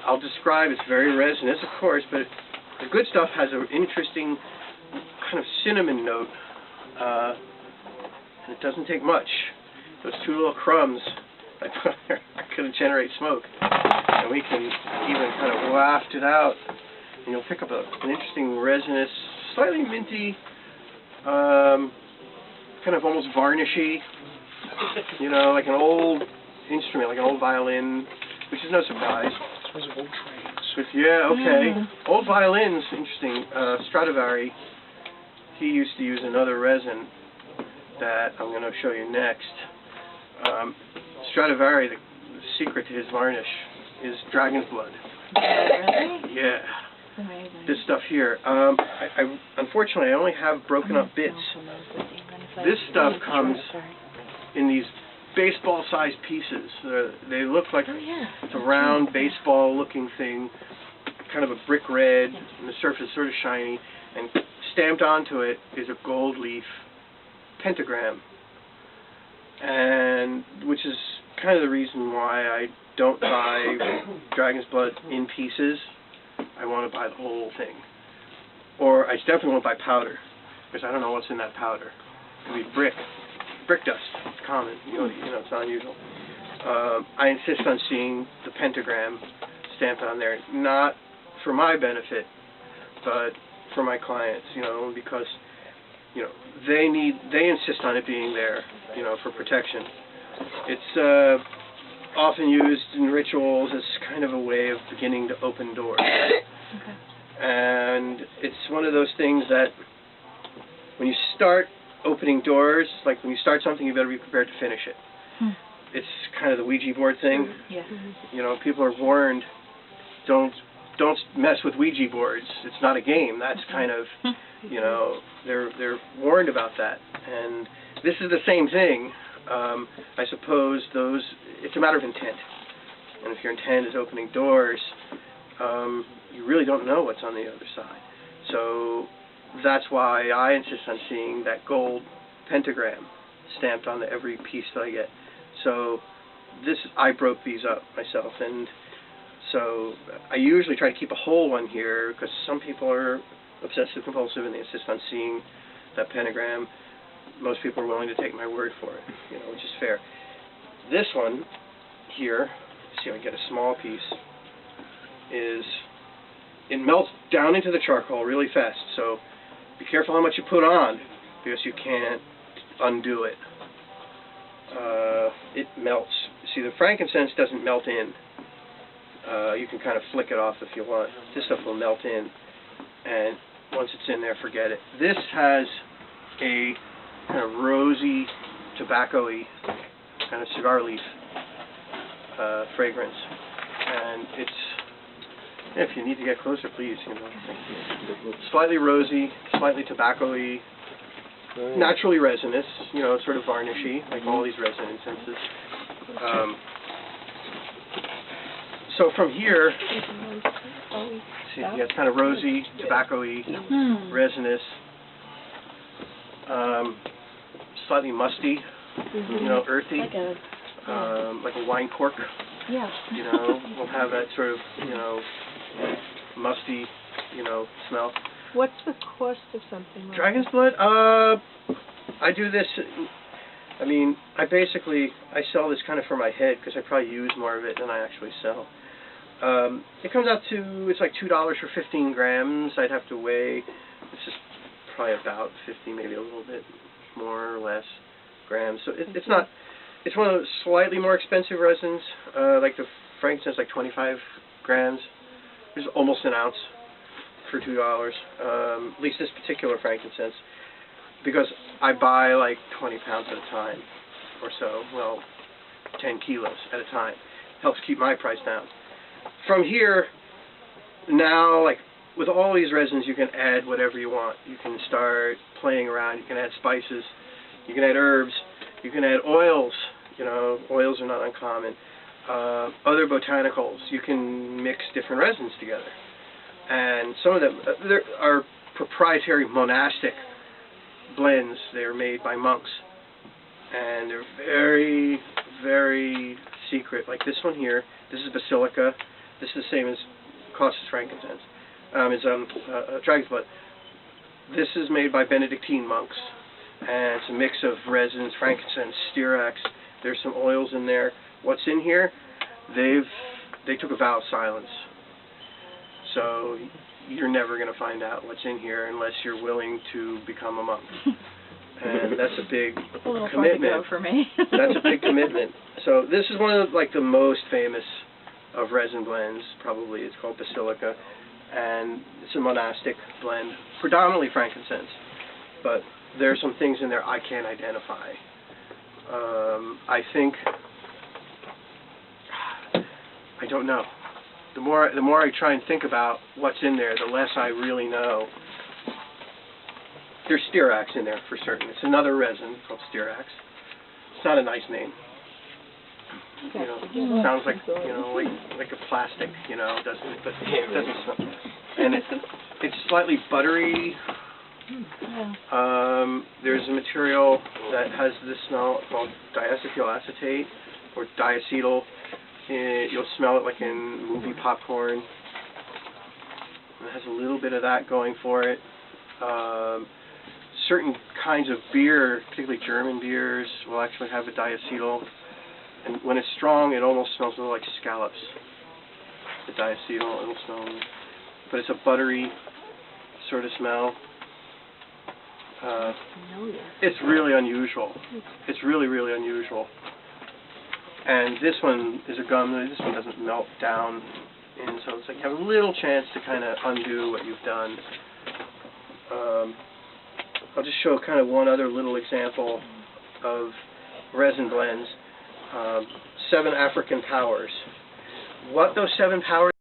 I'll describe, it's very resinous, of course, but the good stuff has an interesting kind of cinnamon note, and it doesn't take much. Those two little crumbs I put there are going to generate smoke, and we can even kind of waft it out, and you'll pick up an interesting resinous, slightly minty, kind of almost varnishy, you know, like an old instrument, like an old violin, which is no surprise. Those are old trains. Yeah, okay. Old violins, interesting. Stradivari, he used to use another resin that I'm going to show you next. Stradivari, the secret to his varnish is dragon's blood. Really? Yeah. Amazing. This stuff here. Unfortunately, I only have broken up bits. This stuff comes in these baseball-sized pieces. They look like it's a round baseball-looking thing, kind of a brick red, and the surface is sort of shiny, and stamped onto it is a gold leaf pentagram, and which is kind of the reason why I don't buy dragon's blood in pieces. I want to buy the whole thing. Or I definitely won't buy powder, because I don't know what's in that powder. It could be brick dust. It's common. You know, it's not unusual. I insist on seeing the pentagram stamped on there, not for my benefit, but for my clients. You know, because they insist on it being there. You know, for protection. It's often used in rituals as kind of a way of beginning to open doors. Okay. And it's one of those things that when you start opening doors, like when you start something, you better be prepared to finish it. It's kind of the Ouija board thing. Yeah. You know, people are warned, don't mess with Ouija boards. It's not a game. That's kind of, you know, they're warned about that. And this is the same thing. I suppose it's a matter of intent. And if your intent is opening doors, you really don't know what's on the other side. So that's why I insist on seeing that gold pentagram stamped onto every piece that I get. So I broke these up myself, and so I usually try to keep a whole one here, because some people are obsessive compulsive and they insist on seeing that pentagram. Most people are willing to take my word for it, you know, which is fair. This one here, see if I can get a small piece, it melts down into the charcoal really fast, so be careful how much you put on, because you can't undo it. It melts. See, the frankincense doesn't melt in. You can kind of flick it off if you want. This stuff will melt in, and once it's in there, forget it. This has a kind of rosy, tobacco-y, kind of cigar leaf fragrance, and it's, if you need to get closer, please, you know, slightly rosy, slightly tobacco-y, naturally resinous, you know, sort of varnishy, like all these resin incenses. So from here, see, yeah, it's kind of rosy, tobacco-y, resinous, slightly musty, you know, earthy, like a wine cork. Yeah. You know, we'll have that sort of, you know, musty, you know, smell. What's the cost of something like Dragon's blood? I do this, I mean, I sell this kind of for my head, because I probably use more of it than I actually sell. It comes out to, it's like $2 for 15 grams. I'd have to weigh, this is probably about 50, maybe a little bit more or less grams. So it's not, it's one of those slightly more expensive resins, like the frankincense, like 25 grams. There's almost an ounce for $2, at least this particular frankincense, because I buy like 20 pounds at a time or so, well, 10 kilos at a time. Helps keep my price down. From here, now, like with all these resins, you can add whatever you want. You can start playing around. You can add spices. You can add herbs. You can add oils. You know, oils are not uncommon. Other botanicals. You can mix different resins together. And some of them, there are proprietary monastic blends. They're made by monks. And they're very, very secret. Like this one here, this is basilica. This is the same as costs as frankincense. Dragon's blood. This is made by Benedictine monks, and it's a mix of resins, frankincense, styrax. There's some oils in there. What's in here? They took a vow of silence. So you're never going to find out what's in here unless you're willing to become a monk. And that's a big A little commitment. far to go for me. That's a big commitment. So this is one of the most famous of resin blends, probably. It's called Basilica, and it's a monastic blend, predominantly frankincense. But there's some things in there I can't identify. I think, I don't know. The more I try and think about what's in there, the less I really know. There's styrax in there for certain. It's another resin called styrax. It's not a nice name. You know, sounds like like a plastic. You know, doesn't it? But it doesn't smell. And it's slightly buttery. Yeah. There's a material that has this smell called diacetyl acetate or diacetyl. You'll smell it like in movie popcorn. It has a little bit of that going for it. Certain kinds of beer, particularly German beers, will actually have a diacetyl. And when it's strong, it almost smells a little like scallops. The diacetyl, it'll smell. But it's a buttery sort of smell. It's really unusual. It's really, really unusual. And this one is a gum. This one doesn't melt down, and so it's like you have a little chance to kind of undo what you've done. I'll just show kind of one other little example of resin blends. 7 African powers. What those 7 powers